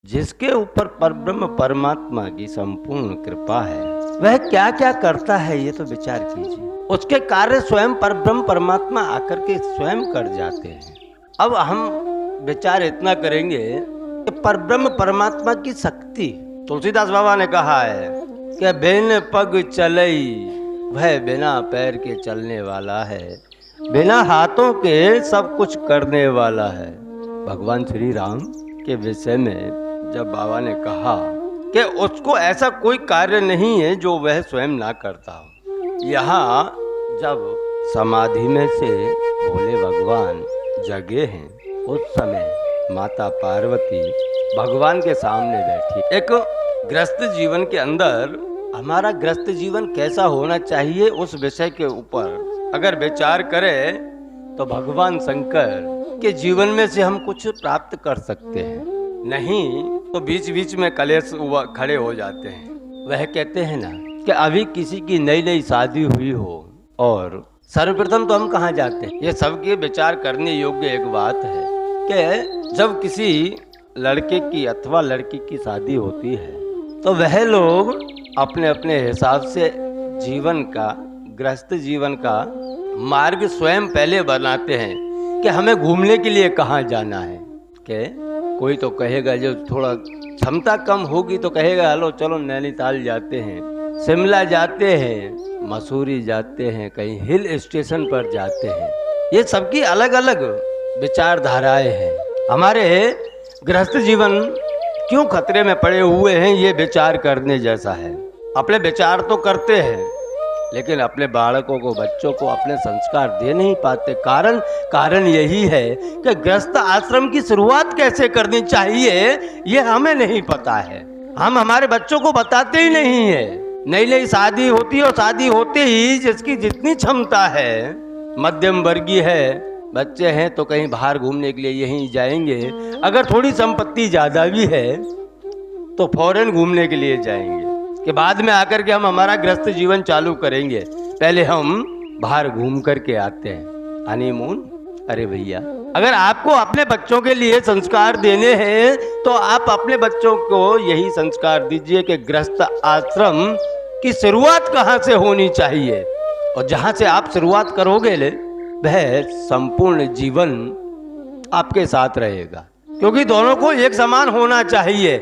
जिसके ऊपर परब्रह्म परमात्मा की संपूर्ण कृपा है, वह क्या क्या करता है ये तो विचार कीजिए। उसके कार्य स्वयं परब्रह्म परमात्मा आकर के स्वयं कर जाते हैं। अब हम विचार इतना करेंगे कि परब्रह्म परमात्मा की शक्ति, तुलसीदास बाबा ने कहा है कि बिन पग चलई वह बिना पैर के चलने वाला है, बिना हाथों के सब कुछ करने वाला है। भगवान श्री राम के विषय में जब बाबा ने कहा कि उसको ऐसा कोई कार्य नहीं है जो वह स्वयं ना करता हो। यहाँ जब समाधि में से भोले भगवान जगे हैं, उस समय माता पार्वती भगवान के सामने बैठी। एक ग्रस्त जीवन के अंदर हमारा ग्रस्त जीवन कैसा होना चाहिए उस विषय के ऊपर अगर विचार करें तो भगवान शंकर के जीवन में से हम कुछ प्राप्त कर सकते हैं, नहीं तो बीच बीच में कलेश खड़े हो जाते हैं। वह कहते हैं ना कि अभी किसी की नई नई शादी हुई हो और सर्वप्रथम तो हम कहाँ जाते हैं। ये सबके विचार करने योग्य एक बात है कि जब किसी लड़के की अथवा लड़की की शादी होती है तो वह लोग अपने अपने हिसाब से जीवन का, गृहस्थ जीवन का मार्ग स्वयं पहले बनाते हैं कि हमें घूमने के लिए कहाँ जाना है। कि कोई तो कहेगा, जो थोड़ा क्षमता कम होगी तो कहेगा हेलो चलो नैनीताल जाते हैं, शिमला जाते हैं, मसूरी जाते हैं, कहीं हिल स्टेशन पर जाते हैं। ये सबकी अलग अलग विचारधाराएं हैं। हमारे गृहस्थ जीवन क्यों खतरे में पड़े हुए हैं, ये विचार करने जैसा है। अपने विचार तो करते हैं लेकिन अपने बालकों को, बच्चों को अपने संस्कार दे नहीं पाते। कारण यही है कि गृहस्थ आश्रम की शुरुआत कैसे करनी चाहिए ये हमें नहीं पता है। हम हमारे बच्चों को बताते ही नहीं है। नई नई शादी होती है और शादी होते ही जिसकी जितनी क्षमता है, मध्यम वर्गीय है, बच्चे हैं तो कहीं बाहर घूमने के लिए यहीं जाएंगे, अगर थोड़ी संपत्ति ज़्यादा भी है तो फॉरेन घूमने के लिए जाएंगे कि बाद में आकर के हम हमारा गृहस्थ जीवन चालू करेंगे। पहले हम बाहर घूम करके आते हैं, हनीमून। अरे भैया, अगर आपको अपने बच्चों के लिए संस्कार देने हैं तो आप अपने बच्चों को यही संस्कार दीजिए कि गृहस्थ आश्रम की शुरुआत कहाँ से होनी चाहिए, और जहाँ से आप शुरुआत करोगे वह संपूर्ण जीवन आपके साथ रहेगा। क्योंकि दोनों को एक समान होना चाहिए,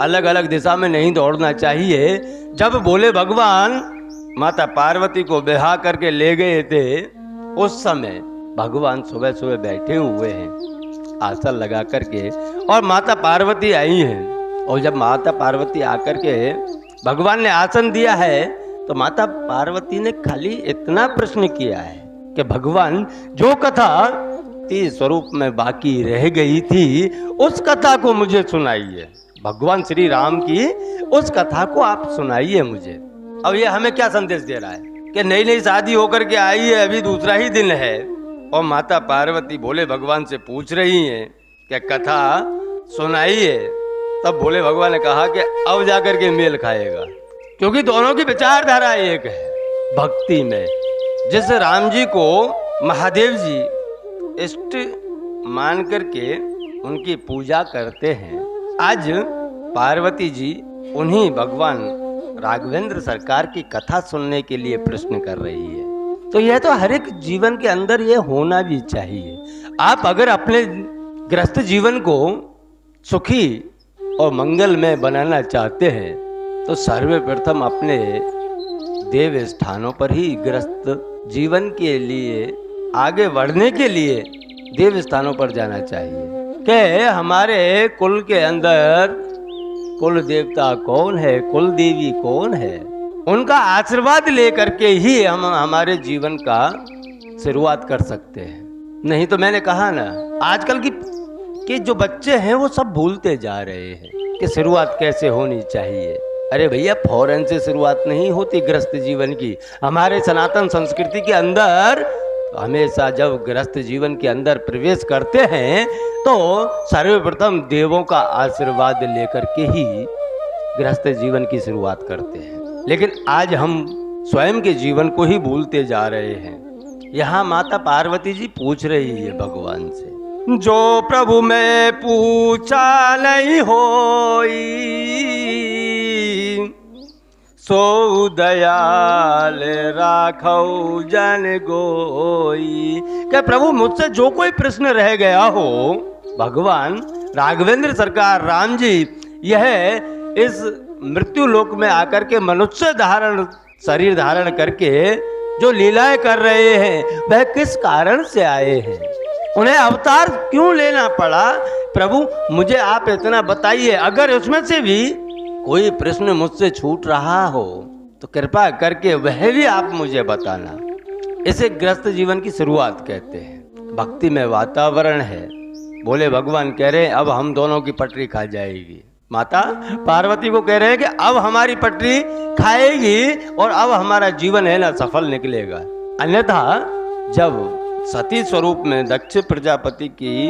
अलग अलग दिशा में नहीं दौड़ना चाहिए। जब भोले भगवान माता पार्वती को ब्याह करके ले गए थे, उस समय भगवान सुबह सुबह बैठे हुए हैं आसन लगा करके, और माता पार्वती आई हैं। और जब माता पार्वती आकर के भगवान ने आसन दिया है तो माता पार्वती ने खाली इतना प्रश्न किया है कि भगवान जो कथा स्वरूप में बाकी रह गई थी उस कथा को मुझे सुनाइए। भगवान श्री राम की उस कथा को आप सुनाइए मुझे। अब ये हमें क्या संदेश दे रहा है कि नई नई शादी होकर के आई है, अभी दूसरा ही दिन है, और माता पार्वती भोले भगवान से पूछ रही हैं कि कथा सुनाइए। तब भोले भगवान ने कहा कि अब जाकर के मेल खाएगा, क्योंकि दोनों की विचारधारा एक है। भक्ति में जिस राम जी को महादेव जी इष्ट मान करके उनकी पूजा करते हैं, आज पार्वती जी उन्हीं भगवान राघवेंद्र सरकार की कथा सुनने के लिए प्रश्न कर रही है। तो यह तो हर एक जीवन के अंदर ये होना भी चाहिए। आप अगर अपने गृहस्थ जीवन को सुखी और मंगलमय बनाना चाहते हैं तो सर्वप्रथम अपने देव स्थानों पर ही गृहस्थ जीवन के लिए आगे बढ़ने के लिए देव स्थानों पर जाना चाहिए। कि हमारे कुल के अंदर कुल देवता कौन है, कुल देवी कौन है, उनका आशीर्वाद लेकर के ही हम हमारे जीवन का शुरुआत कर सकते हैं। नहीं तो मैंने कहा ना, आजकल की जो बच्चे हैं वो सब भूलते जा रहे हैं कि शुरुआत कैसे होनी चाहिए। अरे भैया, फौरन से शुरुआत नहीं होती गृहस्थ जीवन की। हमारे सनातन संस्कृति के अंदर हमेशा जब गृहस्थ जीवन के अंदर प्रवेश करते हैं तो सर्वप्रथम देवों का आशीर्वाद लेकर के ही गृहस्थ जीवन की शुरुआत करते हैं। लेकिन आज हम स्वयं के जीवन को ही भूलते जा रहे हैं। यहाँ माता पार्वती जी पूछ रही है भगवान से जो प्रभु में पूछा नहीं होई, सो दयाल राखौ जन गोई। क्या प्रभु मुझसे जो कोई प्रश्न रह गया हो, भगवान राघवेंद्र सरकार राम जी यह इस मृत्यु लोक में आकर के मनुष्य धारण शरीर धारण करके जो लीलाएं कर रहे हैं वह किस कारण से आए हैं, उन्हें अवतार क्यों लेना पड़ा, प्रभु मुझे आप इतना बताइए। अगर उसमें से भी कोई प्रश्न मुझसे छूट रहा हो तो कृपा करके वह भी आप मुझे बताना। इसे ग्रस्त जीवन की शुरुआत कहते हैं। भक्ति में वातावरण है। बोले भगवान कह रहे हैं अब हम दोनों की पटरी खा जाएगी। माता पार्वती को कह रहे हैं कि अब हमारी पटरी खाएगी और अब हमारा जीवन है ना सफल निकलेगा। अन्यथा जब सती स्वरूप में दक्ष प्रजापति की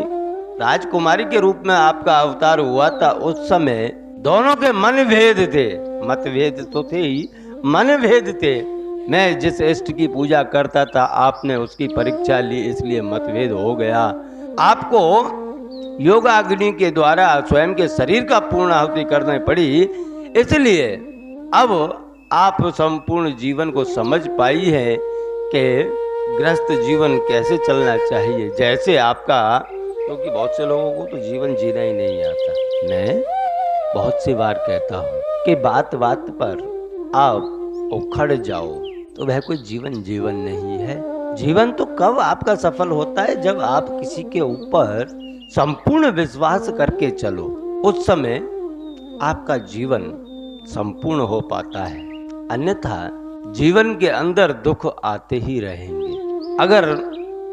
राजकुमारी के रूप में आपका अवतार हुआ था, उस समय दोनों के मन भेद थे, मतभेद तो थे ही, मन भेद थे। मैं जिस इष्ट की पूजा करता था आपने उसकी परीक्षा ली, इसलिए मतभेद हो गया। आपको योगाग्नि के द्वारा स्वयं के शरीर का पूर्ण आहुति करनी पड़ी, इसलिए अब आप संपूर्ण जीवन को समझ पाई है कि गृहस्थ जीवन कैसे चलना चाहिए। जैसे आपका, क्योंकि बहुत से लोगों को तो जीवन जीना ही नहीं आता। मैं बहुत सी बार कहता हूँ कि बात बात पर आप उखड़ जाओ तो वह कोई जीवन नहीं है। जीवन तो कब आपका सफल होता है जब आप किसी के ऊपर संपूर्ण विश्वास करके चलो, उस समय आपका जीवन संपूर्ण हो पाता है। अन्यथा जीवन के अंदर दुख आते ही रहेंगे। अगर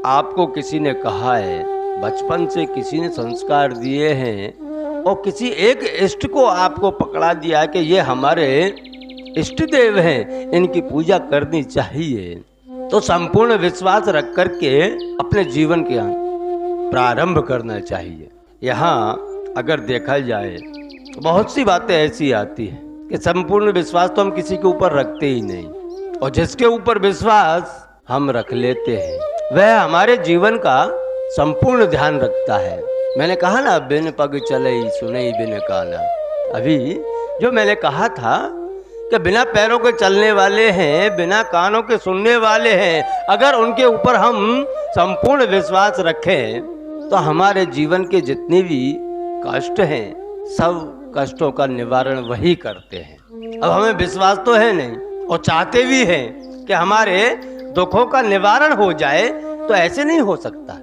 आपको किसी ने कहा है, बचपन से किसी ने संस्कार दिए हैं और किसी एक इष्ट को आपको पकड़ा दिया कि ये हमारे इष्ट देव हैं, इनकी पूजा करनी चाहिए, तो संपूर्ण विश्वास रख करके अपने जीवन के प्रारंभ करना चाहिए। यहाँ अगर देखा जाए तो बहुत सी बातें ऐसी आती हैं कि संपूर्ण विश्वास तो हम किसी के ऊपर रखते ही नहीं, और जिसके ऊपर विश्वास हम रख लेते हैं वह हमारे जीवन का संपूर्ण ध्यान रखता है। मैंने कहा ना, बिन पग चले सुनई बिन काना। अभी जो मैंने कहा था कि बिना पैरों के चलने वाले हैं, बिना कानों के सुनने वाले हैं, अगर उनके ऊपर हम संपूर्ण विश्वास रखें तो हमारे जीवन के जितने भी कष्ट हैं सब कष्टों का निवारण वही करते हैं। अब हमें विश्वास तो है नहीं और चाहते भी हैं कि हमारे दुखों का निवारण हो जाए, तो ऐसे नहीं हो सकता।